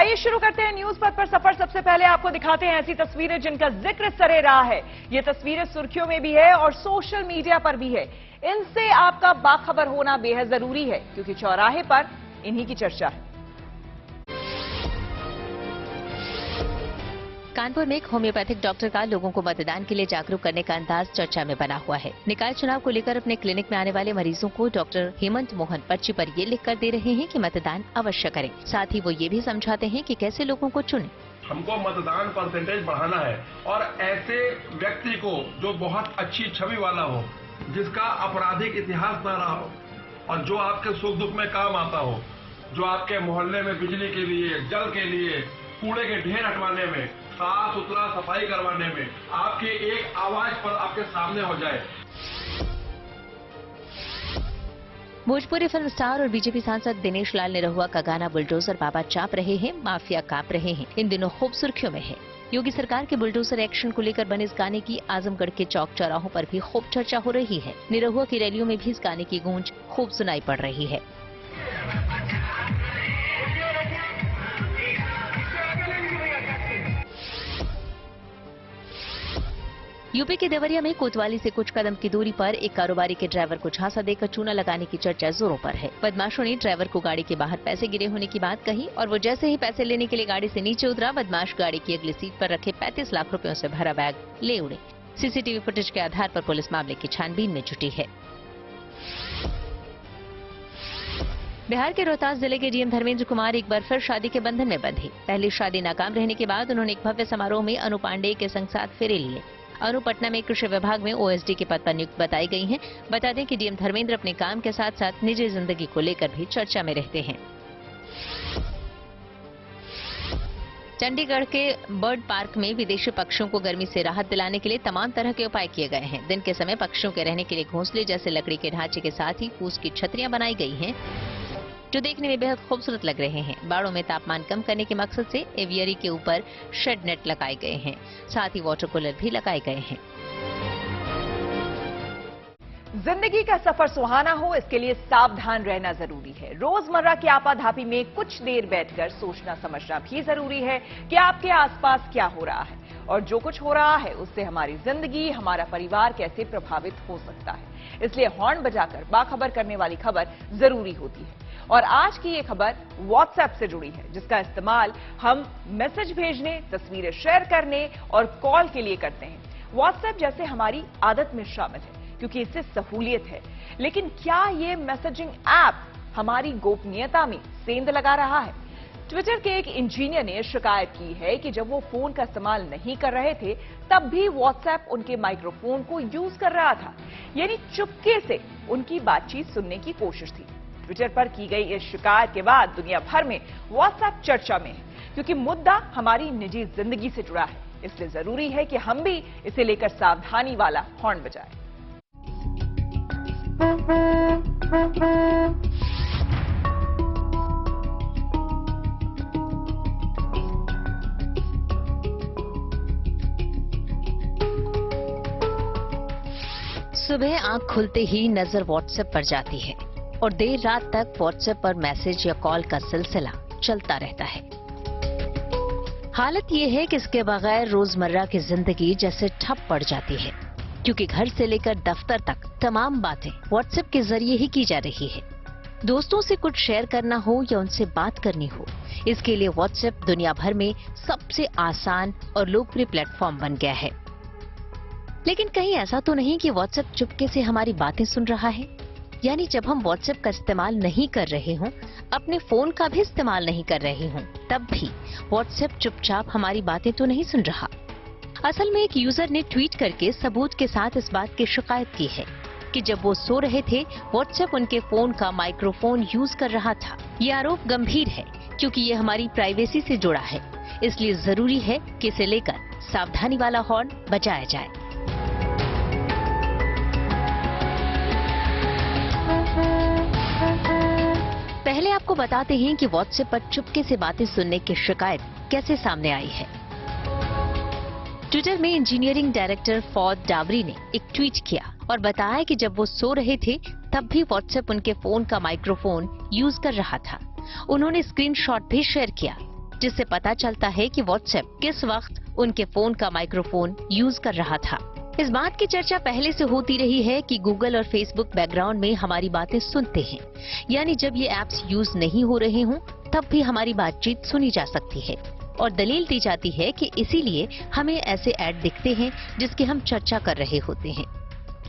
आइए शुरू करते हैं न्यूज पथ पर सफर। सबसे पहले आपको दिखाते हैं ऐसी तस्वीरें जिनका जिक्र सरे रहा है। ये तस्वीरें सुर्खियों में भी है और सोशल मीडिया पर भी है। इनसे आपका बाखबर होना बेहद जरूरी है क्योंकि चौराहे पर इन्हीं की चर्चा है। कानपुर में एक होम्योपैथिक डॉक्टर का लोगों को मतदान के लिए जागरूक करने का अंदाज चर्चा में बना हुआ है। निकाय चुनाव को लेकर अपने क्लिनिक में आने वाले मरीजों को डॉक्टर हेमंत मोहन पर्ची पर ये लिखकर दे रहे हैं कि मतदान अवश्य करें। साथ ही वो ये भी समझाते हैं कि कैसे लोगों को चुनें। हमको मतदान परसेंटेज बढ़ाना है और ऐसे व्यक्ति को जो बहुत अच्छी छवि वाला हो, जिसका आपराधिक इतिहास न रहा हो और जो आपके सुख दुख में काम आता हो, जो आपके मोहल्ले में बिजली के लिए, जल के लिए, कूड़े के ढेर हटवाने में, साफ सुथरा सफाई करवाने में आपके एक आवाज पर आपके सामने हो जाए। भोजपुरी फिल्म स्टार और बीजेपी सांसद दिनेश लाल निरहुआ का गाना बुलडोजर बाबा चाप रहे हैं, माफिया कांप रहे हैं इन दिनों खूब सुर्खियों में है। योगी सरकार के बुलडोजर एक्शन को लेकर बने इस गाने की आजमगढ़ के चौक चौराहों पर भी खूब चर्चा हो रही है। निरहुआ की रैलियों में भी इस गाने की गूंज खूब सुनाई पड़ रही है। यूपी के देवरिया में कोतवाली से कुछ कदम की दूरी पर एक कारोबारी के ड्राइवर को झांसा देकर चूना लगाने की चर्चा जोरों पर है। बदमाशों ने ड्राइवर को गाड़ी के बाहर पैसे गिरे होने की बात कही और वो जैसे ही पैसे लेने के लिए गाड़ी से नीचे उतरा, बदमाश गाड़ी की अगली सीट पर रखे 35 लाख रुपयों से भरा बैग ले उड़े। सीसीटीवी फुटेज के आधार पर पुलिस मामले की छानबीन में जुटी है। बिहार के रोहतास जिले के डीएम धर्मेंद्र कुमार एक बार फिर शादी के बंधन में बंधे। पहली शादी नाकाम रहने के बाद उन्होंने एक भव्य समारोह में अनु पांडेय के संग साथ फेरे लिए। अनु पटना में कृषि विभाग में ओएसडी के पद पर नियुक्त बताई गई हैं। बता दें कि डीएम धर्मेंद्र अपने काम के साथ साथ निजी जिंदगी को लेकर भी चर्चा में रहते हैं। चंडीगढ़ के बर्ड पार्क में विदेशी पक्षियों को गर्मी से राहत दिलाने के लिए तमाम तरह के उपाय किए गए हैं। दिन के समय पक्षियों के रहने के लिए घोंसले जैसे लकड़ी के ढांचे के साथ ही फूस की छतरियां बनाई गई हैं, जो देखने में बेहद खूबसूरत लग रहे हैं। बाड़ों में तापमान कम करने के मकसद से एवियरी के ऊपर शेड नेट लगाए गए हैं, साथ ही वाटर कूलर भी लगाए गए हैं। जिंदगी का सफर सुहाना हो, इसके लिए सावधान रहना जरूरी है। रोजमर्रा की आपाधापी में कुछ देर बैठकर सोचना समझना भी जरूरी है कि आपके आसपास क्या हो रहा है और जो कुछ हो रहा है उससे हमारी जिंदगी, हमारा परिवार कैसे प्रभावित हो सकता है। इसलिए हॉर्न बजाकर बाखबर करने वाली खबर जरूरी होती है। और आज की ये खबर व्हाट्सएप से जुड़ी है, जिसका इस्तेमाल हम मैसेज भेजने, तस्वीरें शेयर करने और कॉल के लिए करते हैं। व्हाट्सएप जैसे हमारी आदत में शामिल है क्योंकि इससे सहूलियत है, लेकिन क्या ये मैसेजिंग ऐप हमारी गोपनीयता में सेंध लगा रहा है? ट्विटर के एक इंजीनियर ने शिकायत की है कि जब वो फोन का इस्तेमाल नहीं कर रहे थे तब भी व्हाट्सएप उनके माइक्रोफोन को यूज कर रहा था, यानी चुपके से उनकी बातचीत सुनने की कोशिश थी। ट्विटर पर की गई इस शिकायत के बाद दुनिया भर में व्हाट्सएप चर्चा में है क्योंकि मुद्दा हमारी निजी जिंदगी से जुड़ा है। इसलिए जरूरी है कि हम भी इसे लेकर सावधानी वाला हॉर्न बजाएं। सुबह आंख खुलते ही नजर व्हाट्सएप पर जाती है और देर रात तक व्हाट्सएप पर मैसेज या कॉल का सिलसिला चलता रहता है। हालत ये है कि इसके बगैर रोजमर्रा की जिंदगी जैसे ठप पड़ जाती है क्योंकि घर से लेकर दफ्तर तक तमाम बातें व्हाट्सएप के जरिए ही की जा रही है। दोस्तों से कुछ शेयर करना हो या उनसे बात करनी हो, इसके लिए व्हाट्सएप दुनिया भर में सबसे आसान और लोकप्रिय प्लेटफॉर्म बन गया है। लेकिन कहीं ऐसा तो नहीं कि व्हाट्सएप चुपके से हमारी बातें सुन रहा है? यानी जब हम व्हाट्सएप का इस्तेमाल नहीं कर रहे हों, अपने फोन का भी इस्तेमाल नहीं कर रहे हों, तब भी व्हाट्सएप चुपचाप हमारी बातें तो नहीं सुन रहा। असल में एक यूजर ने ट्वीट करके सबूत के साथ इस बात की शिकायत की है कि जब वो सो रहे थे व्हाट्सएप उनके फोन का माइक्रोफोन यूज कर रहा था। ये आरोप गंभीर है क्योंकि ये हमारी प्राइवेसी से जुड़ा है, इसलिए जरूरी है कि इसे लेकर सावधानी वाला हॉर्न बजाया जाए। पहले आपको बताते हैं कि व्हाट्सएप पर चुपके से बातें सुनने की शिकायत कैसे सामने आई है। ट्विटर में इंजीनियरिंग डायरेक्टर फॉद डावरी ने एक ट्वीट किया और बताया कि जब वो सो रहे थे तब भी व्हाट्सएप उनके फोन का माइक्रोफोन यूज कर रहा था। उन्होंने स्क्रीनशॉट भी शेयर किया जिससे पता चलता है कि व्हाट्सएप किस वक्त उनके फोन का माइक्रोफोन यूज कर रहा था। इस बात की चर्चा पहले से होती रही है कि गूगल और फेसबुक बैकग्राउंड में हमारी बातें सुनते हैं, यानी जब ये ऐप्स यूज नहीं हो रहे हों तब भी हमारी बातचीत सुनी जा सकती है। और दलील दी जाती है कि इसीलिए हमें ऐसे ऐड दिखते हैं जिसकी हम चर्चा कर रहे होते हैं।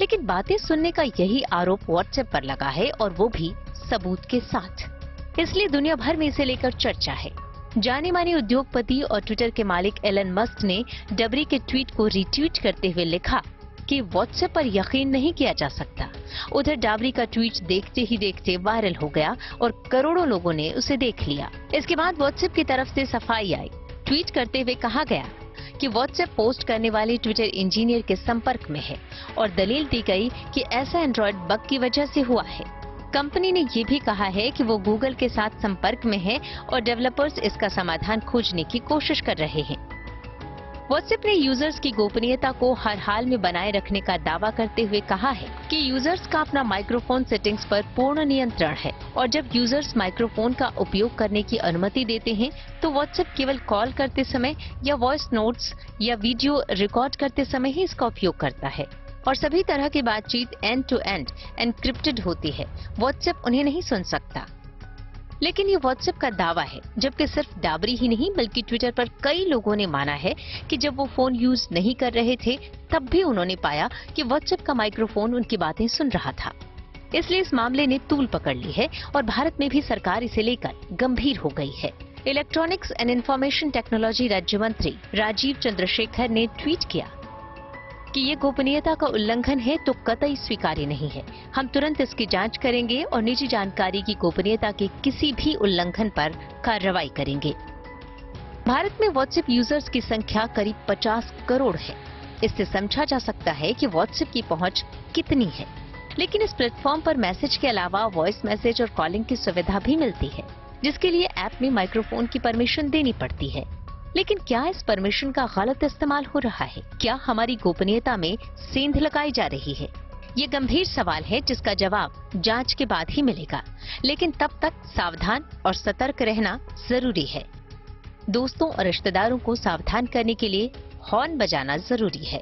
लेकिन बातें सुनने का यही आरोप व्हाट्सएप पर लगा है, और वो भी सबूत के साथ। इसलिए दुनिया भर में इसे लेकर चर्चा है। जाने माने उद्योगपति और ट्विटर के मालिक एलन मस्क ने डबरी के ट्वीट को रीट्वीट करते हुए लिखा कि व्हाट्सएप पर यकीन नहीं किया जा सकता। उधर डाबरी का ट्वीट देखते ही देखते वायरल हो गया और करोड़ों लोगों ने उसे देख लिया। इसके बाद व्हाट्सएप की तरफ से सफाई आई। ट्वीट करते हुए कहा गया कि व्हाट्सएप पोस्ट करने वाले ट्विटर इंजीनियर के संपर्क में है, और दलील दी गई कि ऐसा एंड्रॉयड बग की वजह से हुआ है। कंपनी ने ये भी कहा है कि वो गूगल के साथ संपर्क में है और डेवलपर्स इसका समाधान खोजने की कोशिश कर रहे हैं। व्हाट्सएप ने यूजर्स की गोपनीयता को हर हाल में बनाए रखने का दावा करते हुए कहा है कि यूजर्स का अपना माइक्रोफोन सेटिंग्स पर पूर्ण नियंत्रण है, और जब यूजर्स माइक्रोफोन का उपयोग करने की अनुमति देते हैं तो व्हाट्सएप केवल कॉल करते समय या वॉइस नोट्स या वीडियो रिकॉर्ड करते समय ही इसका उपयोग करता है, और सभी तरह की बातचीत एंड टू एंड एनक्रिप्टेड होती है। व्हाट्सएप उन्हें नहीं सुन सकता। लेकिन ये व्हाट्सएप का दावा है, जबकि सिर्फ डाबरी ही नहीं बल्कि ट्विटर पर कई लोगों ने माना है कि जब वो फोन यूज नहीं कर रहे थे तब भी उन्होंने पाया कि व्हाट्सएप का माइक्रोफोन उनकी बातें सुन रहा था। इसलिए इस मामले ने तूल पकड़ ली है और भारत में भी सरकार इसे लेकर गंभीर हो गई है। इलेक्ट्रॉनिक्स एंड इंफॉर्मेशन टेक्नोलॉजी राज्य मंत्री राजीव चंद्रशेखर ने ट्वीट किया कि ये गोपनीयता का उल्लंघन है तो कतई स्वीकार्य नहीं है। हम तुरंत इसकी जांच करेंगे और निजी जानकारी की गोपनीयता के किसी भी उल्लंघन पर कार्रवाई करेंगे। भारत में व्हाट्सएप यूजर्स की संख्या करीब 50 करोड़ है। इससे समझा जा सकता है कि व्हाट्सएप की पहुंच कितनी है। लेकिन इस प्लेटफॉर्म पर मैसेज के अलावा वॉइस मैसेज और कॉलिंग की सुविधा भी मिलती है, जिसके लिए ऐप में माइक्रोफोन की परमिशन देनी पड़ती है। लेकिन क्या इस परमिशन का गलत इस्तेमाल हो रहा है? क्या हमारी गोपनीयता में सेंध लगाई जा रही है? ये गंभीर सवाल है जिसका जवाब जांच के बाद ही मिलेगा। लेकिन तब तक सावधान और सतर्क रहना जरूरी है। दोस्तों और रिश्तेदारों को सावधान करने के लिए हॉर्न बजाना जरूरी है।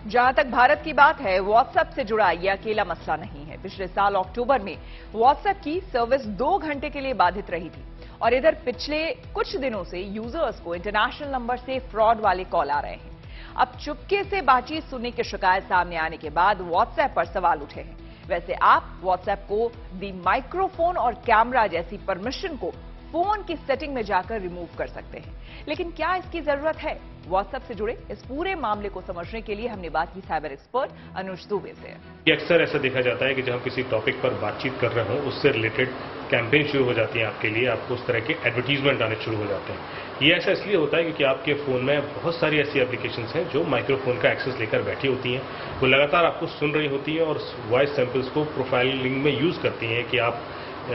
जहां तक भारत की बात है, व्हाट्सएप से जुड़ा यह अकेला मसला नहीं है। पिछले साल अक्टूबर में व्हाट्सएप की सर्विस 2 घंटे के लिए बाधित रही थी, और इधर पिछले कुछ दिनों से यूजर्स को इंटरनेशनल नंबर से फ्रॉड वाले कॉल आ रहे हैं। अब चुपके से बातचीत सुनने की शिकायत सामने आने के बाद व्हाट्सएप पर सवाल उठे हैं। वैसे आप व्हाट्सएप को दी माइक्रोफोन और कैमरा जैसी परमिशन को फोन की सेटिंग में जाकर रिमूव कर सकते हैं, लेकिन क्या इसकी जरूरत है? व्हाट्सएप से जुड़े इस पूरे मामले को समझने के लिए हमने बात की साइबर एक्सपर्ट अनुज दुबे से। अक्सर ऐसा देखा जाता है कि जब हम किसी टॉपिक पर बातचीत कर रहे हो उससे रिलेटेड कैंपेन शुरू हो जाती है आपके लिए, आपको उस तरह के एडवर्टीजमेंट आने शुरू हो जाते हैं। ये ऐसा इसलिए होता है क्योंकि आपके फ़ोन में बहुत सारी ऐसी एप्लीकेशंस हैं जो माइक्रोफोन का एक्सेस लेकर बैठी होती हैं। वो लगातार आपको सुन रही होती हैं और वॉइस सैंपल्स को प्रोफाइलिंग में यूज़ करती हैं कि आप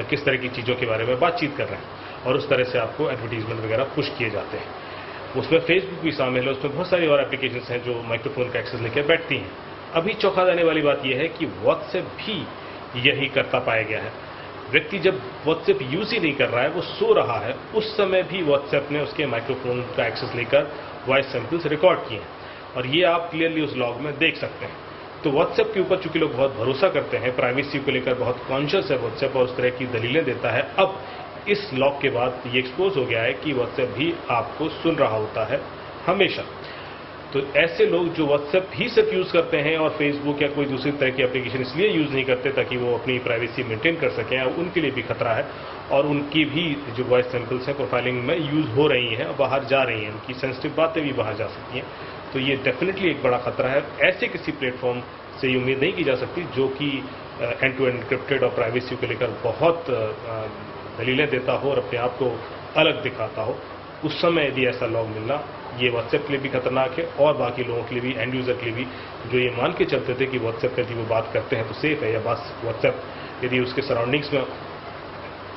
किस तरह की चीज़ों के बारे में बातचीत कर रहे हैं, और उस तरह से आपको एडवर्टीजमेंट वगैरह पुश किए जाते हैं। उसमें फेसबुक भी शामिल है, उसमें बहुत सारी और एप्लीकेशंस हैं जो माइक्रोफोन का एक्सेस लेकर बैठती हैं। अभी चौंका देने वाली बात यह है कि व्हाट्सएप भी यही करता पाया गया है। व्यक्ति जब व्हाट्सएप यूज ही नहीं कर रहा है, वो सो रहा है, उस समय भी व्हाट्सएप ने उसके माइक्रोफोन का एक्सेस लेकर वॉइस सैंपल्स रिकॉर्ड किए हैं, और ये आप क्लियरली उस लॉग में देख सकते हैं। तो व्हाट्सएप के ऊपर चूंकि लोग बहुत भरोसा करते हैं, प्राइवेसी को लेकर बहुत कॉन्शियस है व्हाट्सएप और उस तरह की दलीलें देता है, अब इस लॉक के बाद ये एक्सपोज हो गया है कि व्हाट्सएप भी आपको सुन रहा होता है हमेशा। तो ऐसे लोग जो व्हाट्सएप ही सिर्फ यूज करते हैं और फेसबुक या कोई दूसरी तरह की एप्लीकेशन इसलिए यूज नहीं करते ताकि वो अपनी प्राइवेसी मेंटेन कर सकें, उनके लिए भी खतरा है। और उनकी भी जो वॉइस सैंपल्स हैं प्रोफाइलिंग में यूज हो रही हैं और बाहर जा रही हैं, उनकी सेंसिटिव बातें भी बाहर जा सकती हैं। तो ये डेफिनेटली एक बड़ा खतरा है। ऐसे किसी प्लेटफॉर्म से ये उम्मीद नहीं की जा सकती जो कि एंड टू एंड एन्क्रिप्टेड और प्राइवेसी को लेकर बहुत दलीलें देता हो और अपने आप को अलग दिखाता हो। उस समय यदि ऐसा लॉग मिलना, ये व्हाट्सएप के लिए भी खतरनाक है और बाकी लोगों के लिए भी, एंड यूजर के लिए भी, जो ये मान के चलते थे कि व्हाट्सएप पर यदि वो बात करते हैं तो सेफ है, या बस व्हाट्सएप यदि उसके सराउंडिंग्स में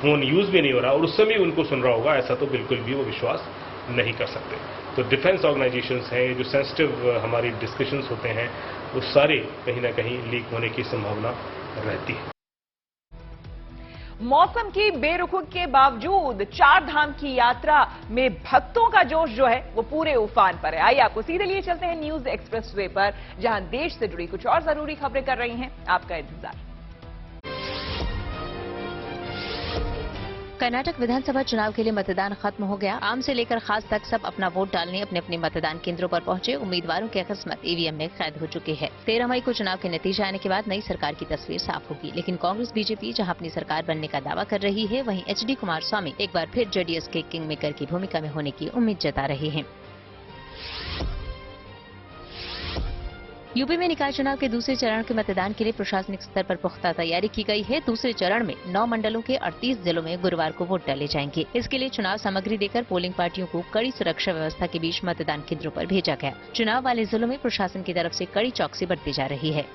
फोन यूज भी नहीं हो रहा और उस समय उनको सुन रहा होगा, ऐसा तो बिल्कुल भी वो विश्वास नहीं कर सकते। तो डिफेंस ऑर्गेनाइजेशंस हैं, जो सेंसिटिव हमारी डिस्कशंस होते हैं, वो सारे कहीं ना कहीं लीक होने की संभावना रहती है। मौसम की बेरुखी के बावजूद चार धाम की यात्रा में भक्तों का जोश जो है वो पूरे उफान पर है। आइए आपको सीधे लिए चलते हैं न्यूज एक्सप्रेस वे पर, जहां देश से जुड़ी कुछ और जरूरी खबरें कर रही हैं आपका इंतजार। कर्नाटक विधानसभा चुनाव के लिए मतदान खत्म हो गया। आम से लेकर खास तक सब अपना वोट डालने अपने अपने मतदान केंद्रों पर पहुंचे। उम्मीदवारों की किस्मत ईवीएम में कैद हो चुकी है। 13 मई को चुनाव के नतीजे आने के बाद नई सरकार की तस्वीर साफ होगी, लेकिन कांग्रेस बीजेपी जहां अपनी सरकार बनने का दावा कर रही है, वहीं एचडी कुमारस्वामी एक बार फिर जेडीएस के किंग मेकर की भूमिका में होने की उम्मीद जता रहे हैं। यूपी में निकाय चुनाव के दूसरे चरण के मतदान के लिए प्रशासनिक स्तर पर पुख्ता तैयारी की गई है। दूसरे चरण में 9 मंडलों के 38 जिलों में गुरुवार को वोट डाले जाएंगे। इसके लिए चुनाव सामग्री देकर पोलिंग पार्टियों को कड़ी सुरक्षा व्यवस्था के बीच मतदान केंद्रों पर भेजा गया। चुनाव वाले जिलों में प्रशासन की तरफ से कड़ी चौकसी बरती जा रही है।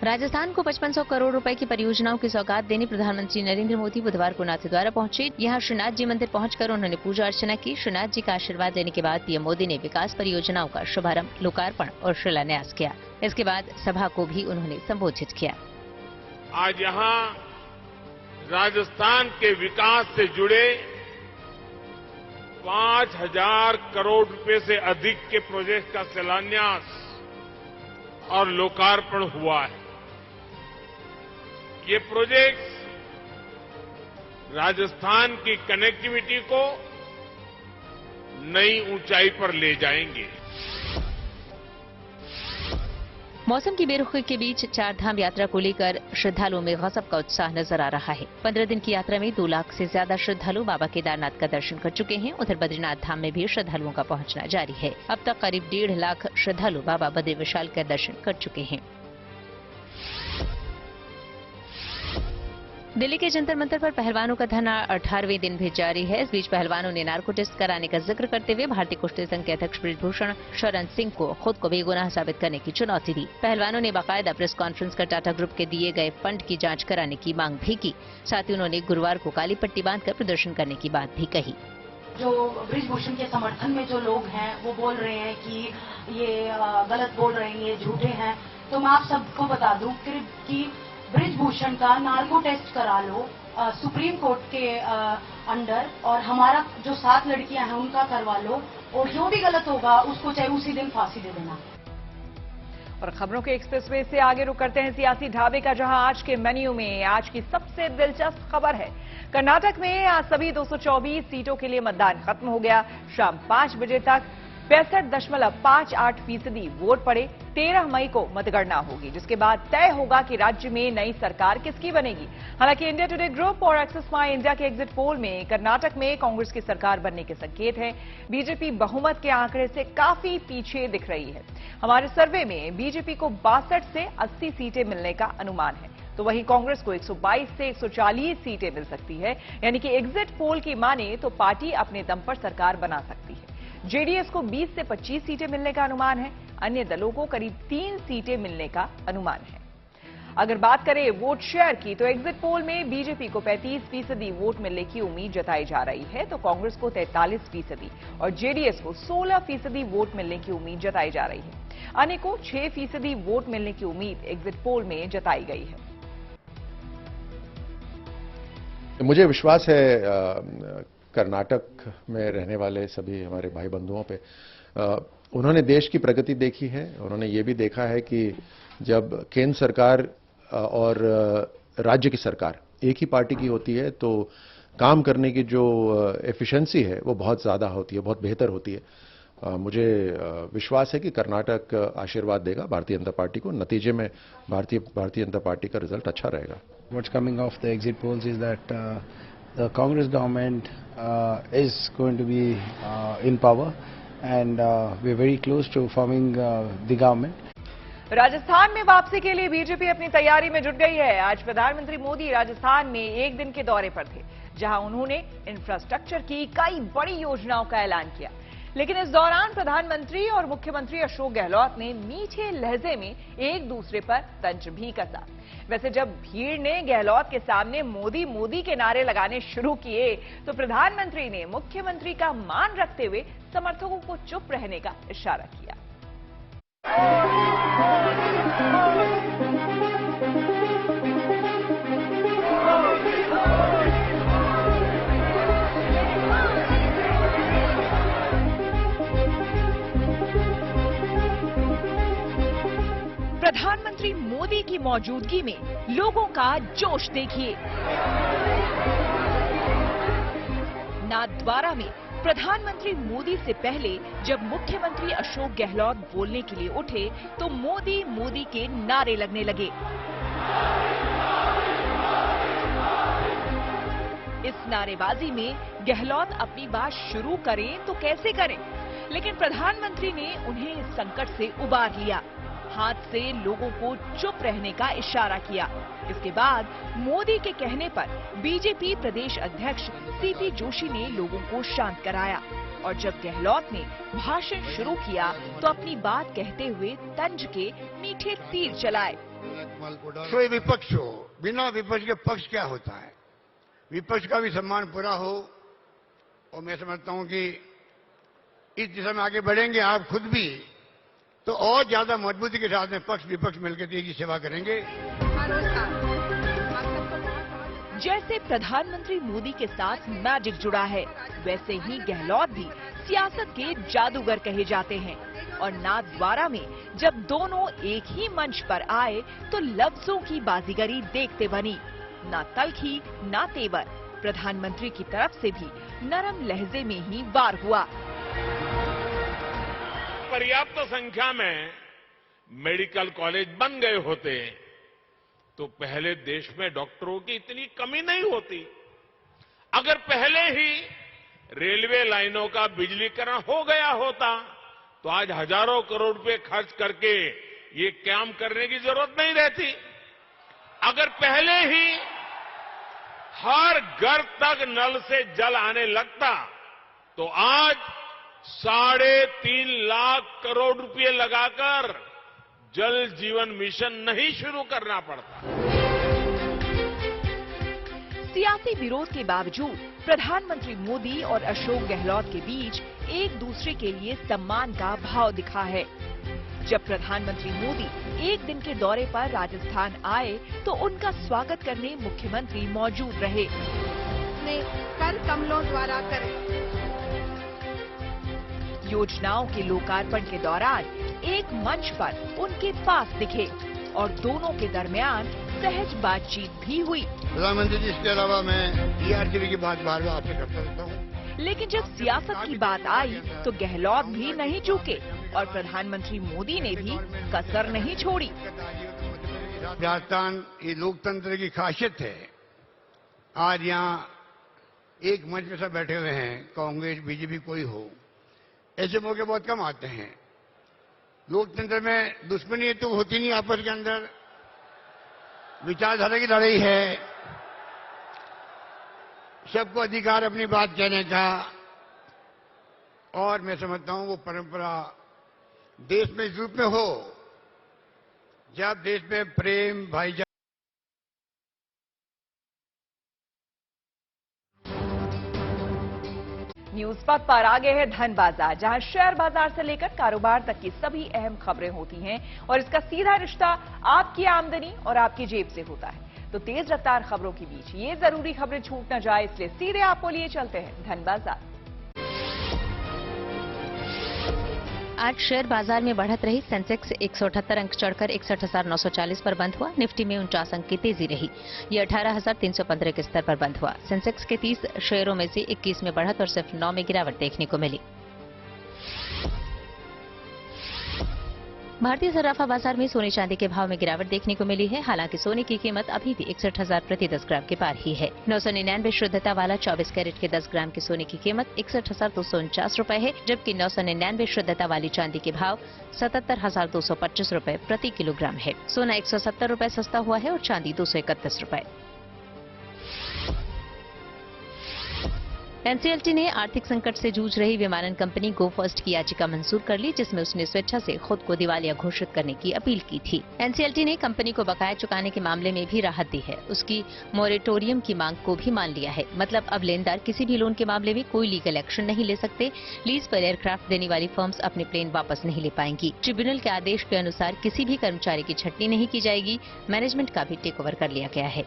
राजस्थान को 5500 करोड़ रुपए की परियोजनाओं की सौगात देने प्रधानमंत्री नरेंद्र मोदी बुधवार को नाथद्वारा पहुंचे। यहां श्रीनाथ जी मंदिर पहुंचकर उन्होंने पूजा अर्चना की। श्रीनाथ जी का आशीर्वाद लेने के बाद पीएम मोदी ने विकास परियोजनाओं का शुभारंभ, लोकार्पण और शिलान्यास किया। इसके बाद सभा को भी उन्होंने संबोधित किया। आज यहाँ राजस्थान के विकास से जुड़े 5000 करोड़ रुपए से अधिक के प्रोजेक्ट का शिलान्यास और लोकार्पण हुआ है। ये प्रोजेक्ट्स राजस्थान की कनेक्टिविटी को नई ऊंचाई पर ले जाएंगे। मौसम की बेरुखी के बीच चार धाम यात्रा को लेकर श्रद्धालुओं में गजब का उत्साह नजर आ रहा है। 15 दिन की यात्रा में 2 लाख से ज्यादा श्रद्धालु बाबा केदारनाथ का दर्शन कर चुके हैं। उधर बद्रीनाथ धाम में भी श्रद्धालुओं का पहुंचना जारी है। अब तक करीब 1.5 लाख श्रद्धालु बाबा बद्री विशाल का दर्शन कर चुके हैं। दिल्ली के जंतर मंतर पर पहलवानों का धरना 18वें दिन भी जारी है। इस बीच पहलवानों ने नार्को टेस्ट कराने का जिक्र करते हुए भारतीय कुश्ती संघ के अध्यक्ष बृजभूषण शरण सिंह को खुद को बेगुनाह साबित करने की चुनौती दी। पहलवानों ने बाकायदा प्रेस कॉन्फ्रेंस कर टाटा ग्रुप के दिए गए फंड की जांच कराने की मांग भी की। साथ ही उन्होंने गुरुवार को काली पट्टी बांधकर प्रदर्शन करने की बात भी कही। जो बृजभूषण के समर्थन में जो लोग हैं वो बोल रहे हैं कि ये गलत बोल रहे हैं, ये झूठे हैं, तो मैं आप सबको बता दूं कि बृजभूषण का नार्को टेस्ट करा लो सुप्रीम कोर्ट के अंडर, और हमारा जो 7 लड़कियां हैं उनका करवा लो, और जो भी गलत होगा उसको चाहे उसी दिन फांसी दे देना। और खबरों के एक्सप्रेसवे से आगे रुक करते हैं सियासी ढाबे का, जहां आज के मेन्यू में आज की सबसे दिलचस्प खबर है। कर्नाटक में आज सभी 224 सीटों के लिए मतदान खत्म हो गया। शाम 5 बजे तक 65.58% वोट पड़े। 13 मई को मतगणना होगी, जिसके बाद तय होगा कि राज्य में नई सरकार किसकी बनेगी। हालांकि इंडिया टुडे ग्रुप और एक्सिस माई इंडिया के एग्जिट पोल में कर्नाटक में कांग्रेस की सरकार बनने के संकेत हैं। बीजेपी बहुमत के आंकड़े से काफी पीछे दिख रही है। हमारे सर्वे में बीजेपी को 62 से 80 सीटें मिलने का अनुमान है, तो वहीं कांग्रेस को 122 से 140 सीटें मिल सकती है। यानी कि एग्जिट पोल की माने तो पार्टी अपने दम पर सरकार बना सकती है। जेडीएस को 20 से 25 सीटें मिलने का अनुमान है। अन्य दलों को करीब 3 सीटें मिलने का अनुमान है। अगर बात करें वोट शेयर की, तो एग्जिट पोल में बीजेपी को 35% वोट मिलने की उम्मीद जताई जा रही है, तो कांग्रेस को 43% और जेडीएस को 16% वोट मिलने की उम्मीद जताई जा रही है। अन्य को 6% वोट मिलने की उम्मीद एग्जिट पोल में जताई गई है। मुझे विश्वास है कर्नाटक में रहने वाले सभी हमारे भाई बंधुओं पे। उन्होंने देश की प्रगति देखी है। उन्होंने ये भी देखा है कि जब केंद्र सरकार और राज्य की सरकार एक ही पार्टी की होती है तो काम करने की जो एफिशिएंसी है वो बहुत ज़्यादा होती है, बहुत बेहतर होती है। मुझे विश्वास है कि कर्नाटक आशीर्वाद देगा भारतीय जनता पार्टी को। नतीजे में भारतीय जनता पार्टी का रिजल्ट अच्छा रहेगा। What's coming off the exit polls is that the Congress government is going to be in power, and we're very close to forming the government. Rajasthan में वापसी के लिए बीजेपी अपनी तैयारी में जुट गई है। आज प्रधानमंत्री मोदी राजस्थान में एक दिन के दौरे पर थे, जहां उन्होंने इंफ्रास्ट्रक्चर की कई बड़ी योजनाओं का ऐलान किया। लेकिन इस दौरान प्रधानमंत्री और मुख्यमंत्री अशोक गहलोत ने मीठे लहजे में एक दूसरे पर तंज भी कसा। वैसे जब भीड़ ने गहलोत के सामने मोदी मोदी के नारे लगाने शुरू किए, तो प्रधानमंत्री ने मुख्यमंत्री का मान रखते हुए समर्थकों को चुप रहने का इशारा किया। की मौजूदगी में लोगों का जोश देखिए। नाथद्वारा में प्रधानमंत्री मोदी से पहले जब मुख्यमंत्री अशोक गहलोत बोलने के लिए उठे तो मोदी मोदी के नारे लगने लगे। इस नारेबाजी में गहलोत अपनी बात शुरू करें तो कैसे करें, लेकिन प्रधानमंत्री ने उन्हें इस संकट से उबार लिया। हाथ से लोगों को चुप रहने का इशारा किया। इसके बाद मोदी के कहने पर बीजेपी प्रदेश अध्यक्ष सीपी जोशी ने लोगों को शांत कराया और जब गहलोत ने भाषण शुरू किया तो अपनी बात कहते हुए तंज के मीठे तीर चलाए। कोई विपक्ष हो, बिना विपक्ष के पक्ष क्या होता है? विपक्ष का भी सम्मान पूरा हो और मैं समझता हूं कि इस दिशा में आगे बढ़ेंगे आप खुद भी तो और ज्यादा मजबूती के साथ में पक्ष विपक्ष मिलकर देश की सेवा करेंगे। जैसे प्रधानमंत्री मोदी के साथ मैजिक जुड़ा है, वैसे ही गहलोत भी सियासत के जादूगर कहे जाते हैं और नाथद्वारा में जब दोनों एक ही मंच पर आए तो लफ्जों की बाजीगरी देखते बनी। ना तलखी ना तेवर, प्रधानमंत्री की तरफ से भी नरम लहजे में ही वार हुआ। पर्याप्त संख्या में मेडिकल कॉलेज बन गए होते तो पहले देश में डॉक्टरों की इतनी कमी नहीं होती। अगर पहले ही रेलवे लाइनों का बिजलीकरण हो गया होता तो आज हजारों करोड़ रुपए खर्च करके ये काम करने की जरूरत नहीं रहती। अगर पहले ही हर घर तक नल से जल आने लगता तो आज 3.5 लाख करोड़ रुपए लगाकर जल जीवन मिशन नहीं शुरू करना पड़ता। सियासी विरोध के बावजूद प्रधानमंत्री मोदी और अशोक गहलोत के बीच एक दूसरे के लिए सम्मान का भाव दिखा है। जब प्रधानमंत्री मोदी एक दिन के दौरे पर राजस्थान आए तो उनका स्वागत करने मुख्यमंत्री मौजूद रहे। कर कमलों द्वारा करें। योजनाओं के लोकार्पण के दौरान एक मंच पर उनके पास दिखे और दोनों के दरमियान सहज बातचीत भी हुई। प्रधानमंत्री जी, इसके अलावा मैं टीआरसीबी की बात बार बार आपसे करता रहता हूँ। लेकिन जब सियासत की बात आई तो गहलोत भी नहीं चूके और प्रधानमंत्री मोदी ने भी कसर नहीं छोड़ी। राजस्थान ये लोकतंत्र की खासियत है। आज यहाँ एक मंच में सब बैठे हुए हैं, कांग्रेस बीजेपी कोई हो, ऐसे मौके बहुत कम आते हैं। लोकतंत्र में दुश्मनी तो होती नहीं, आपस के अंदर विचारधारा की लड़ाई है। सबको अधिकार अपनी बात कहने का और मैं समझता हूं वो परंपरा देश में इस रूप में हो जब देश में प्रेम भाईचारा। न्यूज पथ पर आगे है धन बाजार, जहां शेयर बाजार से लेकर कारोबार तक की सभी अहम खबरें होती हैं और इसका सीधा रिश्ता आपकी आमदनी और आपकी जेब से होता है। तो तेज रफ्तार खबरों के बीच ये जरूरी खबरें छूट न जाए, इसलिए सीधे आपको लिए चलते हैं धन बाजार। आज शेयर बाजार में बढ़त रही। सेंसेक्स 178 अंक चढ़कर 61,940 पर बंद हुआ। निफ्टी में 49 अंक की तेजी रही। ये 18,315 के स्तर पर बंद हुआ। सेंसेक्स के 30 शेयरों में से 21 में बढ़त और सिर्फ 9 में गिरावट देखने को मिली। भारतीय सर्राफा बाजार में सोने चांदी के भाव में गिरावट देखने को मिली है। हालांकि सोने की कीमत अभी भी 61,000 प्रति 10 ग्राम के पार ही है। 999 शुद्धता वाला 24 कैरेट के 10 ग्राम के सोने की कीमत 61,249 रुपए है, जबकि 999 शुद्धता वाली चांदी के भाव 77,225 रुपए प्रति किलोग्राम है। सोना 170 रुपए सस्ता हुआ है और चांदी 231 रुपए। एनसीएलटी ने आर्थिक संकट से जूझ रही विमानन कंपनी गो फर्स्ट की याचिका मंजूर कर ली, जिसमें उसने स्वेच्छा से खुद को दिवालिया घोषित करने की अपील की थी। एनसीएलटी ने कंपनी को बकाया चुकाने के मामले में भी राहत दी है। उसकी मोरेटोरियम की मांग को भी मान लिया है। मतलब अब लेनदार किसी भी लोन के मामले में कोई लीगल एक्शन नहीं ले सकते। लीज पर एयरक्राफ्ट देने वाली फर्म्स अपने प्लेन वापस नहीं ले पाएंगी। ट्रिब्यूनल के आदेश के अनुसार किसी भी कर्मचारी की छटनी नहीं की जाएगी। मैनेजमेंट का भी टेक ओवर कर लिया गया है।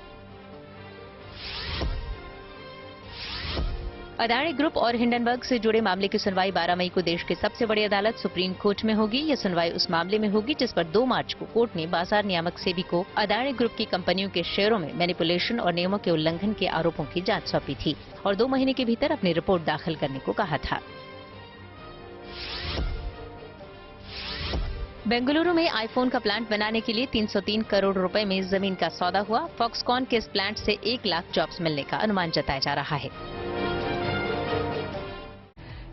अदानी ग्रुप और हिंडनबर्ग से जुड़े मामले की सुनवाई 12 मई को देश की सबसे बड़ी अदालत सुप्रीम कोर्ट में होगी। यह सुनवाई उस मामले में होगी जिस पर 2 मार्च को कोर्ट ने बाजार नियामक सेबी को अदानी ग्रुप की कंपनियों के शेयरों में मैनिपुलेशन और नियमों के उल्लंघन के आरोपों की जांच सौंपी थी और 2 महीने के भीतर अपनी रिपोर्ट दाखिल करने को कहा था। बेंगलुरु में आईफोन का प्लांट बनाने के लिए 303 करोड़ रुपए में जमीन का सौदा हुआ। फॉक्सकॉन के इस प्लांट से 1 लाख जॉब्स मिलने का अनुमान जताया जा रहा है।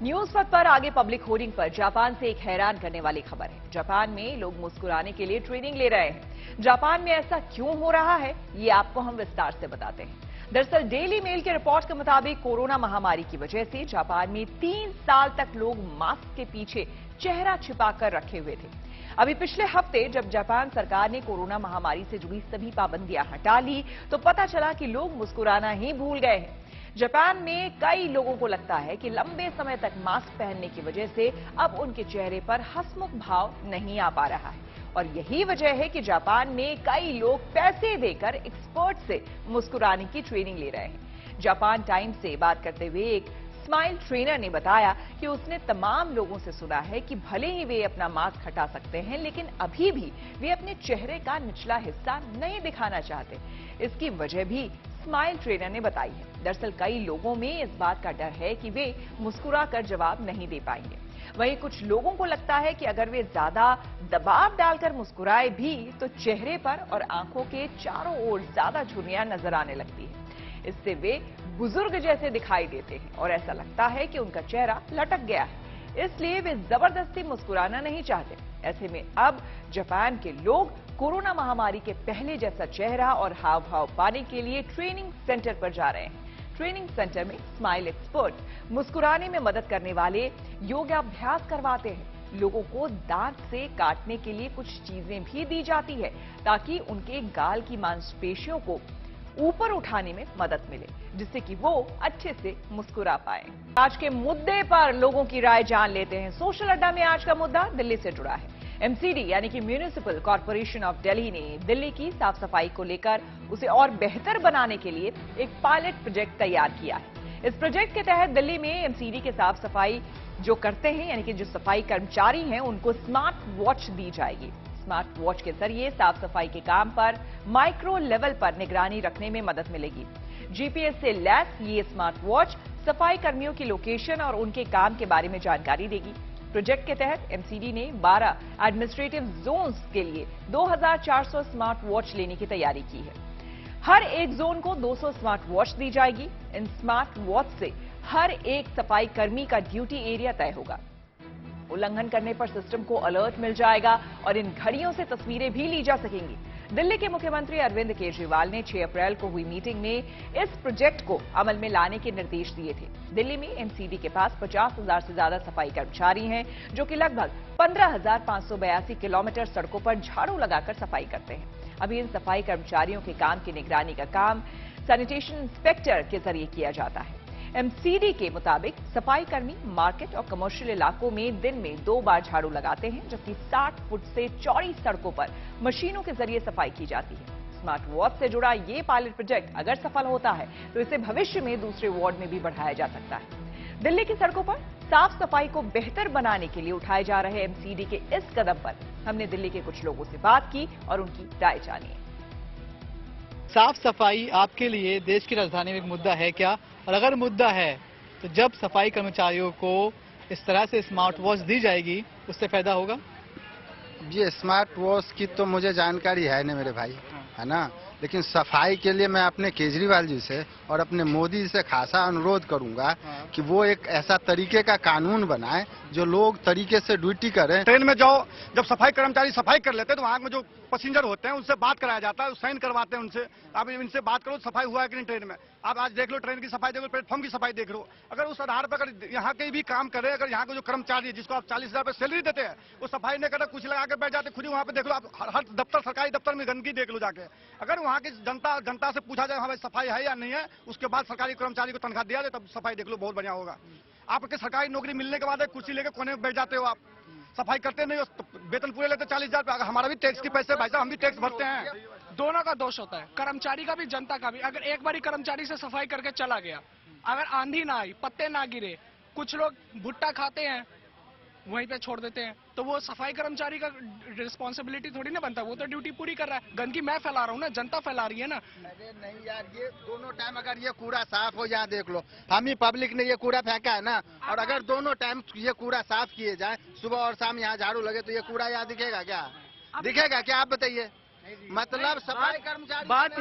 न्यूज पथ पर आगे पब्लिक होर्डिंग पर जापान से एक हैरान करने वाली खबर है। जापान में लोग मुस्कुराने के लिए ट्रेनिंग ले रहे हैं। जापान में ऐसा क्यों हो रहा है, ये आपको हम विस्तार से बताते हैं। दरअसल डेली मेल के रिपोर्ट के मुताबिक कोरोना महामारी की वजह से जापान में 3 साल तक लोग मास्क के पीछे चेहरा छिपाकर रखे हुए थे। अभी पिछले हफ्ते जब जापान सरकार ने कोरोना महामारी से जुड़ी सभी पाबंदियां हटा ली तो पता चला कि लोग मुस्कुराना ही भूल गए हैं। जापान में कई लोगों को लगता है कि लंबे समय तक मास्क पहनने की वजह से अब उनके चेहरे पर हंसमुख भाव नहीं आ पा रहा है और यही वजह है कि जापान में कई लोग पैसे देकर एक्सपर्ट से मुस्कुराने की ट्रेनिंग ले रहे हैं। जापान टाइम्स से बात करते हुए एक स्माइल ट्रेनर ने बताया कि उसने तमाम लोगों से सुना है कि भले ही वे अपना मास्क हटा सकते हैं लेकिन अभी भी वे अपने चेहरे का निचला हिस्सा नहीं दिखाना चाहते। इसकी वजह भी स्माइल ट्रेनर ने बताई है। दरअसल कई लोगों में इस बात का डर है कि वे मुस्कुराकर जवाब नहीं दे पाएंगे। वहीं कुछ लोगों को लगता है कि अगर वे ज्यादा दबाव डालकर मुस्कुराए भी तो चेहरे पर और आंखों के चारों ओर ज्यादा झुर्रियां नजर आने लगती है। इससे वे बुजुर्ग जैसे दिखाई देते हैं और ऐसा लगता है कि उनका चेहरा लटक गया है, इसलिए वे जबरदस्ती मुस्कुराना नहीं चाहते। ऐसे में अब जापान के लोग कोरोना महामारी के पहले जैसा चेहरा और हाव भाव पाने के लिए ट्रेनिंग सेंटर पर जा रहे हैं। ट्रेनिंग सेंटर में स्माइल एक्सपर्ट मुस्कुराने में मदद करने वाले योगाभ्यास करवाते हैं। लोगों को दांत से काटने के लिए कुछ चीजें भी दी जाती है ताकि उनके गाल की मांसपेशियों को ऊपर उठाने में मदद मिले जिससे कि वो अच्छे से मुस्कुरा पाए। आज के मुद्दे पर लोगों की राय जान लेते हैं। सोशल अड्डा में आज का मुद्दा दिल्ली से जुड़ा है। एमसीडी यानी कि म्यूनिसिपल कॉर्पोरेशन ऑफ दिल्ली ने दिल्ली की साफ सफाई को लेकर उसे और बेहतर बनाने के लिए एक पायलट प्रोजेक्ट तैयार किया है। इस प्रोजेक्ट के तहत दिल्ली में एमसीडी के साफ सफाई जो करते हैं यानी कि जो सफाई कर्मचारी हैं उनको स्मार्ट वॉच दी जाएगी। स्मार्ट वॉच के जरिए साफ सफाई के काम पर माइक्रो लेवल पर निगरानी रखने में मदद मिलेगी। जीपीएस से लैस ये स्मार्ट वॉच सफाई कर्मियों की लोकेशन और उनके काम के बारे में जानकारी देगी। प्रोजेक्ट के तहत एमसीडी ने 12 एडमिनिस्ट्रेटिव जोन्स के लिए 2400 स्मार्ट वॉच लेने की तैयारी की है। हर एक जोन को 200 स्मार्ट वॉच दी जाएगी। इन स्मार्ट वॉच से हर एक सफाई कर्मी का ड्यूटी एरिया तय होगा। उल्लंघन करने पर सिस्टम को अलर्ट मिल जाएगा और इन घड़ियों से तस्वीरें भी ली जा सकेंगी। दिल्ली के मुख्यमंत्री अरविंद केजरीवाल ने 6 अप्रैल को हुई मीटिंग में इस प्रोजेक्ट को अमल में लाने के निर्देश दिए थे। दिल्ली में एमसीडी के पास 50,000 से ज्यादा सफाई कर्मचारी हैं जो कि लगभग 15,582 किलोमीटर सड़कों पर झाड़ू लगाकर सफाई करते हैं। अभी इन सफाई कर्मचारियों के काम की निगरानी का काम सैनिटेशन इंस्पेक्टर के जरिए किया जाता है। एमसीडी के मुताबिक सफाई कर्मी मार्केट और कमर्शियल इलाकों में दिन में 2 बार झाड़ू लगाते हैं जबकि 60 फुट से चौड़ी सड़कों पर मशीनों के जरिए सफाई की जाती है। स्मार्ट वॉच से जुड़ा ये पायलट प्रोजेक्ट अगर सफल होता है तो इसे भविष्य में दूसरे वार्ड में भी बढ़ाया जा सकता है। दिल्ली की सड़कों पर साफ सफाई को बेहतर बनाने के लिए उठाए जा रहे एमसीडी के इस कदम पर हमने दिल्ली के कुछ लोगों से बात की और उनकी राय जानी। साफ सफाई आपके लिए देश की राजधानी में एक मुद्दा है क्या, और अगर मुद्दा है तो जब सफाई कर्मचारियों को इस तरह से स्मार्ट वॉच दी जाएगी उससे फायदा होगा? ये स्मार्ट वॉच की तो मुझे जानकारी है नहीं मेरे भाई, है ना, लेकिन सफाई के लिए मैं अपने केजरीवाल जी से और अपने मोदी जी से खासा अनुरोध करूंगा कि वो एक ऐसा तरीके का कानून बनाए जो लोग तरीके से ड्यूटी करें। ट्रेन में जाओ, जब सफाई कर्मचारी सफाई कर लेते हैं तो वहाँ में जो पैसेंजर होते हैं उनसे बात कराया जाता है, साइन करवाते हैं उनसे। आप इनसे बात करो सफाई हुआ है कि नहीं ट्रेन में। आप आज देख लो ट्रेन की सफाई देख लो, प्लेटफॉर्म की सफाई देख लो। अगर उस आधार पर अगर यहाँ के भी काम करे, अगर यहाँ के जो कर्मचारी है जिसको आप 40,000 रुपये सैलरी देते हैं वो सफाई नहीं करते, कुछ लगा के बैठ जाते, खुद ही वहाँ पे देख लो। आप हर दफ्तर सरकारी दफ्तर में गंदगी देख लो जाके। अगर वहाँ की जनता से पूछा जाए हाँ भाई सफाई है या नहीं है, उसके बाद सरकारी कर्मचारी को तनख्वाह दिया जाए तब सफाई देख लो, बहुत बढ़िया होगा। आपके सरकारी नौकरी मिलने के बाद कुर्सी लेके कोने में बैठ जाते हो, आप सफाई करते नहीं हो, तो वेतन पूरे लेते 40,000 रुपये। हमारा भी टैक्स के पैसे भाई साहब, हम भी टैक्स भरते हैं। दोनों का दोष होता है, कर्मचारी का भी जनता का भी। अगर एक बार कर्मचारी से सफाई करके चला गया अगर आंधी ना आई, पत्ते ना गिरे, कुछ लोग भुट्टा खाते हैं वहीं पे छोड़ देते हैं, तो वो सफाई कर्मचारी का रिस्पॉन्सिबिलिटी थोड़ी ना बनता, वो तो ड्यूटी पूरी कर रहा है। गंदगी मैं फैला रहा हूँ ना, जनता फैला रही है ना। अरे नहीं यार, ये दोनों टाइम अगर ये कूड़ा साफ हो जाए, देख लो हम ही पब्लिक ने ये कूड़ा फेंका है ना, और अगर दोनों टाइम ये कूड़ा साफ किए जाए, सुबह और शाम यहाँ झाड़ू लगे, तो ये कूड़ा यहाँ दिखेगा क्या? दिखेगा क्या, आप बताइए? मतलब सफाई कर्मचारी बात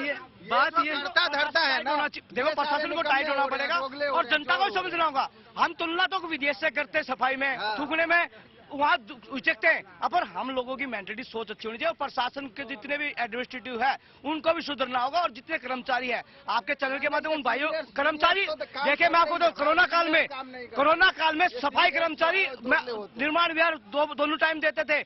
ये करता धरता है ना। देखो, प्रशासन को टाइट होना पड़ेगा और जनता को समझना होगा। हम तुलना तो विदेश से करते हैं सफाई में, थूकने में, वहाँ उचकते हैं। अब हम लोगों की मेंटलिटी सोच अच्छी होनी चाहिए और प्रशासन के जितने भी एडमिनिस्ट्रेटिव है उनको भी सुधरना होगा, और जितने कर्मचारी है आपके चैनल के माध्यम उन भाइयों कर्मचारी देखिए, मैं आपको तो कोरोना काल में सफाई कर्मचारी निर्माण विभाग दोनों टाइम देते थे,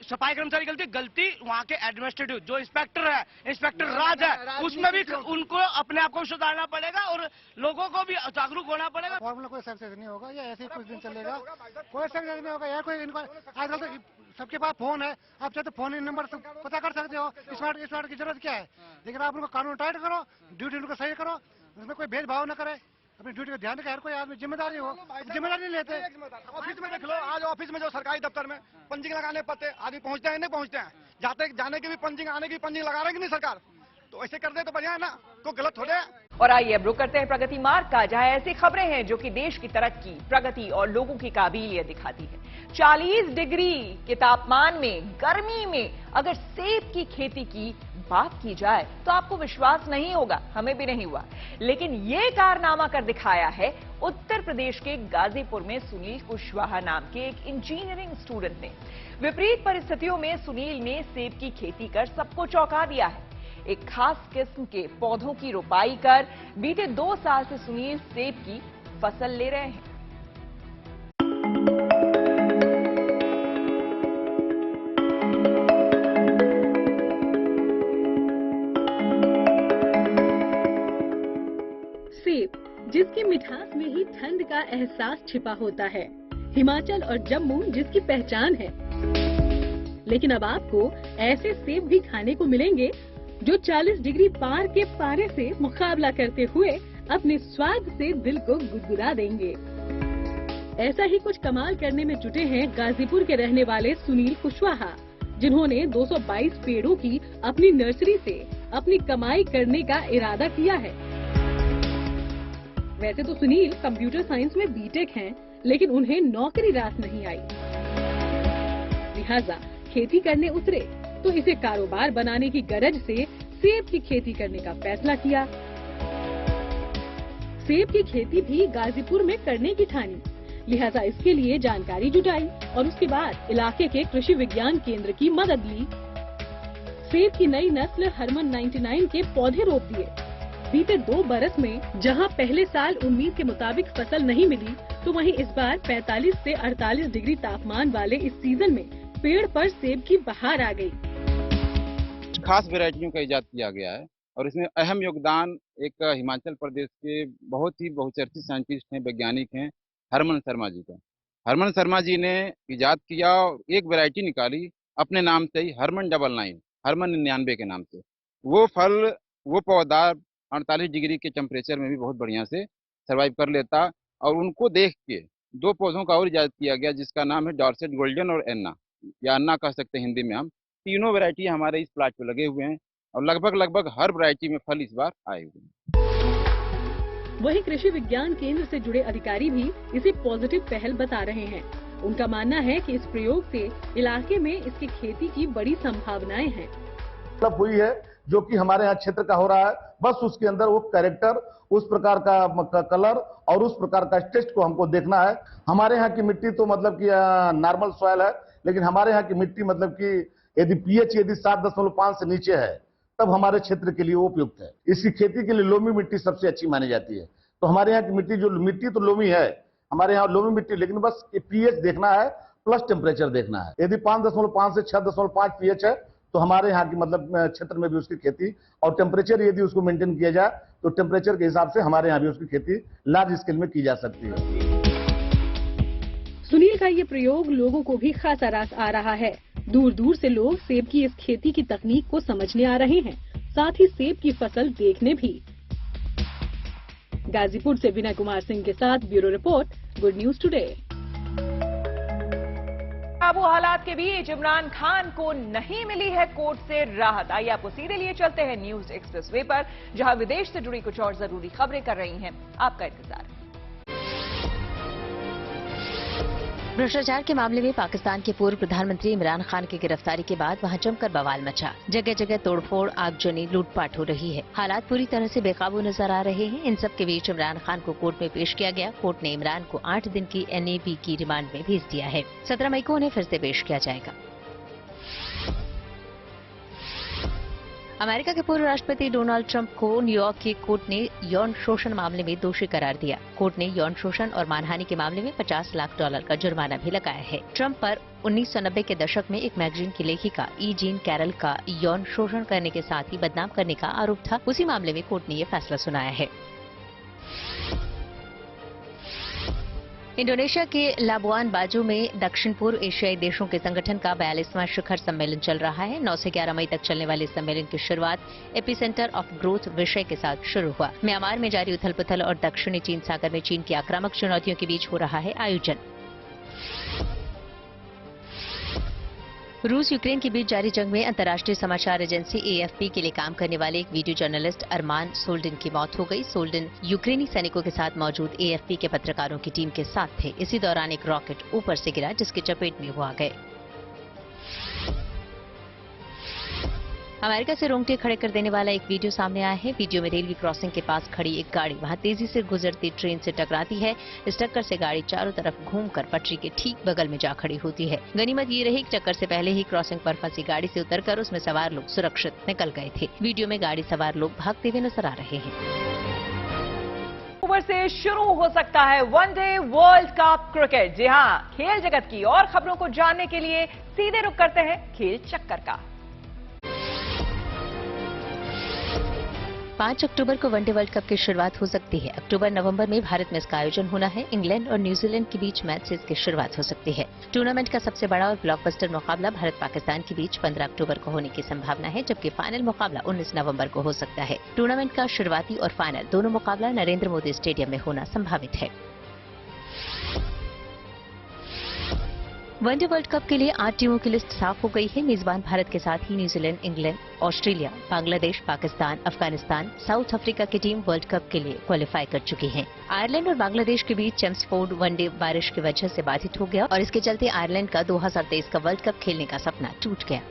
सफाई कर्मचारी गलती वहाँ के एडमिनिस्ट्रेटिव जो इंस्पेक्टर है, इंस्पेक्टर राज है, उसमें भी उनको अपने आप को सुधारना पड़ेगा और लोगों को भी जागरूक होना पड़ेगा। फॉर्मूला कोई सक्सेस नहीं होगा, या ऐसे ही कुछ दिन चलेगा, कोई सक्सेस नहीं होगा। या कोई आजकल तो सबके पास फोन है, आप चाहे तो फोन नंबर पता कर सकते हो। स्मार्ट की जरूरत क्या है? लेकिन आप उनको कानून टाइट करो, ड्यूटी उनको सही करो, उसमें कोई भेदभाव न करे, अपनी ड्यूटी का ध्यान रखे। हर कोई आदमी जिम्मेदारी हो, जिम्मेदारी नहीं लेते। ऑफिस में देख लो, आज ऑफिस में जो सरकारी दफ्तर में पंजिंग लगाने पड़ते, आदमी पहुंचते हैं नहीं पहुंचते हैं, जाने की भी पंजिंग, आने की पंजिंग लगा रहे कि नहीं सरकार? तो ऐसे कर दे तो बढ़िया है ना, कोई गलत हो जाए। और आइए अब रुक करते हैं प्रगति मार्ग का, जहां ऐसी खबरें हैं जो कि देश की तरक्की, प्रगति और लोगों की काबिलियत दिखाती है। 40 डिग्री के तापमान में, गर्मी में अगर सेब की खेती की बात की जाए तो आपको विश्वास नहीं होगा, हमें भी नहीं हुआ। लेकिन ये कारनामा कर दिखाया है उत्तर प्रदेश के गाजीपुर में सुनील कुशवाहा नाम के एक इंजीनियरिंग स्टूडेंट ने। विपरीत परिस्थितियों में सुनील ने सेब की खेती कर सबको चौंका दिया है। एक खास किस्म के पौधों की रोपाई कर बीते 2 साल से सुनील सेब की फसल ले रहे हैं। सेब, जिसकी मिठास में ही ठंड का एहसास छिपा होता है। हिमाचल और जम्मू जिसकी पहचान है। लेकिन अब आपको ऐसे सेब भी खाने को मिलेंगे जो 40 डिग्री पार के पारे से मुकाबला करते हुए अपने स्वाद से दिल को गुदगुदा देंगे। ऐसा ही कुछ कमाल करने में जुटे हैं गाजीपुर के रहने वाले सुनील कुशवाहा, जिन्होंने 222 पेड़ों की अपनी नर्सरी से अपनी कमाई करने का इरादा किया है। वैसे तो सुनील कंप्यूटर साइंस में बीटेक हैं, लेकिन उन्हें नौकरी रास नहीं आई, लिहाजा खेती करने उतरे तो इसे कारोबार बनाने की गरज से सेब की खेती करने का फैसला किया। सेब की खेती भी गाजीपुर में करने की ठानी, लिहाजा इसके लिए जानकारी जुटाई और उसके बाद इलाके के कृषि विज्ञान केंद्र की मदद ली। सेब की नई नस्ल हरमन 99 के पौधे रोप दिए। बीते 2 बरस में जहां पहले साल उम्मीद के मुताबिक फसल नहीं मिली, तो वहीं इस बार 45 से 48 डिग्री तापमान वाले इस सीजन में पेड़ पर सेब की बहार आ गई। खास वैरायटियों का इजाद किया गया है और इसमें अहम योगदान एक हिमाचल प्रदेश के बहुत ही बहुचर्चित साइंटिस्ट हैं, वैज्ञानिक हैं, हरमन शर्मा जी का। हरमन शर्मा जी ने इजाद किया और एक वैरायटी निकाली अपने नाम से ही, हरमन 99, हरमन 99 के नाम से। वो फल, वो पौधा 48 डिग्री के टेम्परेचर में भी बहुत बढ़िया से सर्वाइव कर लेता। और उनको देख के 2 पौधों का और इजाद किया गया, जिसका नाम है डॉर्सेट गोल्डन और एन्ना, या अन्ना कह सकते हैं हिंदी में हम। तीनों वैरायटी हमारे इस प्लाट पे लगे हुए हैं और लगभग हर वैरायटी में फल इस बार आए हुए हैं। वहीं कृषि विज्ञान केंद्र से जुड़े अधिकारी भी इसे पॉजिटिव पहल बता रहे हैं। उनका मानना है कि इस प्रयोग से इलाके में इसकी खेती की बड़ी संभावनाएं हैं। मतलब हुई है जो कि हमारे यहाँ क्षेत्र का हो रहा है, बस उसके अंदर वो कैरेक्टर, उस प्रकार का कलर और उस प्रकार का टेस्ट को हमको देखना है। हमारे यहाँ की मिट्टी तो मतलब कि नॉर्मल सॉइल है, लेकिन हमारे यहाँ की मिट्टी मतलब कि यदि पीएच यदि 7.5 से नीचे है तब हमारे क्षेत्र के लिए उपयुक्त है। इसकी खेती के लिए लोमी मिट्टी सबसे अच्छी मानी जाती है। तो हमारे यहाँ की मिट्टी तो लोमी है, हमारे यहाँ लोमी मिट्टी, लेकिन बस पीएच देखना है प्लस टेम्परेचर देखना है। यदि 5.5 से 6.5 पीएच है तो हमारे यहाँ की मतलब क्षेत्र में भी उसकी खेती, और टेम्परेचर यदि उसको मेंटेन किया जाए तो टेम्परेचर के हिसाब से हमारे यहाँ भी उसकी खेती लार्ज स्केल में की जा सकती है। सुनील का ये प्रयोग लोगों को भी खासा रास आ रहा है। दूर दूर से लोग सेब की इस खेती की तकनीक को समझने आ रहे हैं, साथ ही सेब की फसल देखने भी। गाजीपुर से विनय कुमार सिंह के साथ bureau report, good news today. काबू हालात के बीच इमरान खान को नहीं मिली है कोर्ट से राहत। आइए आपको सीधे लिए चलते हैं न्यूज एक्सप्रेसवे पर, जहां विदेश से जुड़ी कुछ और जरूरी खबरें कर रही हैं आपका इंतजार। भ्रष्टाचार के मामले में पाकिस्तान के पूर्व प्रधानमंत्री इमरान खान की गिरफ्तारी के बाद वहां जमकर बवाल मचा। जगह जगह तोड़फोड़, आगजनी, लूटपाट हो रही है। हालात पूरी तरह से बेकाबू नजर आ रहे हैं। इन सब के बीच इमरान खान को कोर्ट में पेश किया गया। कोर्ट ने इमरान को 8 दिन की NAB की रिमांड में भेज दिया है। 17 मई को उन्हें फिर से पेश किया जाएगा। अमेरिका के पूर्व राष्ट्रपति डोनाल्ड ट्रंप को न्यूयॉर्क की कोर्ट ने यौन शोषण मामले में दोषी करार दिया। कोर्ट ने यौन शोषण और मानहानि के मामले में $50 लाख का जुर्माना भी लगाया है। ट्रंप पर 1990 के दशक में एक मैगजीन की लेखिका E. जीन कैरल का यौन शोषण करने के साथ ही बदनाम करने का आरोप था। उसी मामले में कोर्ट ने ये फैसला सुनाया है। इंडोनेशिया के लाबुआन बाजू में दक्षिण पूर्व एशियाई देशों के संगठन का 42वां शिखर सम्मेलन चल रहा है। 9 से 11 मई तक चलने वाले इस सम्मेलन की शुरुआत एपिसेंटर ऑफ ग्रोथ विषय के साथ शुरू हुआ। म्यांमार में जारी उथल पुथल और दक्षिणी चीन सागर में चीन की आक्रामक चुनौतियों के बीच हो रहा है आयोजन। रूस यूक्रेन के बीच जारी जंग में अंतर्राष्ट्रीय समाचार एजेंसी AFP के लिए काम करने वाले एक वीडियो जर्नलिस्ट अरमान सोल्डिन की मौत हो गई। सोल्डिन यूक्रेनी सैनिकों के साथ मौजूद AFP के पत्रकारों की टीम के साथ थे। इसी दौरान एक रॉकेट ऊपर से गिरा, जिसकी चपेट में वो आ गए। अमेरिका से रोंगटे खड़े कर देने वाला एक वीडियो सामने आया है। वीडियो में रेलवे क्रॉसिंग के पास खड़ी एक गाड़ी वहां तेजी से गुजरती ट्रेन से टकराती है। इस टक्कर से गाड़ी चारों तरफ घूमकर पटरी के ठीक बगल में जा खड़ी होती है। गनीमत ये रही कि टक्कर से पहले ही क्रॉसिंग पर फंसी गाड़ी से उतरकर उसमें सवार लोग सुरक्षित निकल गए थे। वीडियो में गाड़ी सवार लोग भागते हुए नजर आ रहे हैं। अक्टूबर से शुरू हो सकता है वनडे वर्ल्ड कप क्रिकेट। जी हां, खेल जगत की और खबरों को जानने के लिए सीधे रुख करते हैं खेल चक्कर का। 5 अक्टूबर को वनडे वर्ल्ड कप की शुरुआत हो सकती है। अक्टूबर-नवंबर में भारत में इसका आयोजन होना है। इंग्लैंड और न्यूजीलैंड के बीच मैच से इसकी शुरुआत हो सकती है। टूर्नामेंट का सबसे बड़ा और ब्लॉकबस्टर मुकाबला भारत-पाकिस्तान के बीच 15 अक्टूबर को होने की संभावना है, जबकि फाइनल मुकाबला 19 नवंबर को हो सकता है। टूर्नामेंट का शुरुआती और फाइनल दोनों मुकाबला नरेंद्र मोदी स्टेडियम में होना संभावित है। वनडे वर्ल्ड कप के लिए 8 टीमों की लिस्ट साफ हो गई है। मेजबान भारत के साथ ही New Zealand, England, Australia, Bangladesh, Pakistan, Afghanistan, South Africa की टीम वर्ल्ड कप के लिए क्वालिफाई कर चुकी हैं। आयरलैंड और बांग्लादेश के बीच चैम्सफोर्ड वनडे बारिश की वजह से बाधित हो गया और इसके चलते आयरलैंड का 2023 का वर्ल्ड कप खेलने का सपना टूट गया।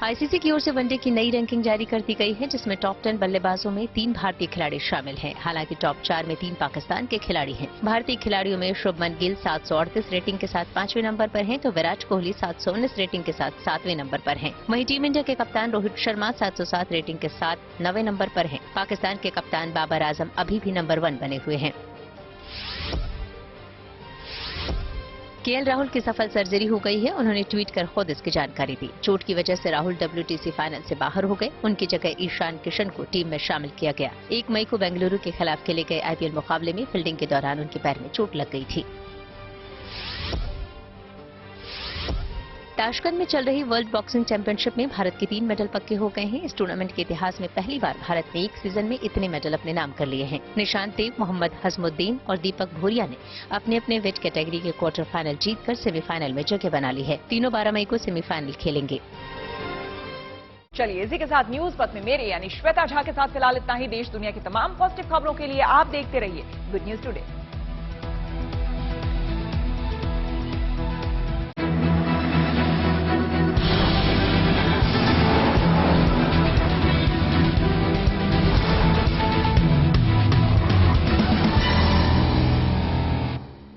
ICC की ओर से वनडे की नई रैंकिंग जारी कर दी गई है, जिसमें टॉप 10 बल्लेबाजों में 3 भारतीय खिलाड़ी शामिल हैं। हालांकि टॉप 4 में 3 पाकिस्तान के खिलाड़ी हैं। भारतीय खिलाड़ियों में शुभमन गिल 738 रेटिंग के साथ 5वें नंबर पर हैं, तो विराट कोहली 719 रेटिंग के साथ 7वें नंबर पर हैं। वहीं टीम इंडिया के कप्तान रोहित शर्मा 707 रेटिंग के साथ 9वें नंबर पर हैं। पाकिस्तान के कप्तान बाबर आजम अभी भी नंबर 1 बने हुए हैं। KL राहुल की सफल सर्जरी हो गई है। उन्होंने ट्वीट कर खुद इसकी जानकारी दी। चोट की वजह से राहुल WTC फाइनल से बाहर हो गए। उनकी जगह ईशान किशन को टीम में शामिल किया गया। 1 मई को बेंगलुरु के खिलाफ खेले गए IPL मुकाबले में फील्डिंग के दौरान उनके पैर में चोट लग गई थी। ताशकंद में चल रही वर्ल्ड बॉक्सिंग चैंपियनशिप में भारत के 3 मेडल पक्के हो गए हैं। इस टूर्नामेंट के इतिहास में पहली बार भारत ने एक सीजन में इतने मेडल अपने नाम कर लिए हैं। निशांत देव, मोहम्मद हसमुद्दीन और दीपक भोरिया ने अपने अपने वेट कैटेगरी के क्वार्टर फाइनल जीतकर सेमीफाइनल में जगह बना ली है। तीनों 12 मई को सेमीफाइनल खेलेंगे। चलिए, इसी के साथ न्यूज पथ में मेरे यानी श्वेता झा के साथ फिलहाल इतना ही। देश दुनिया की तमाम पॉजिटिव खबरों के लिए आप देखते रहिए गुड न्यूज टुडे।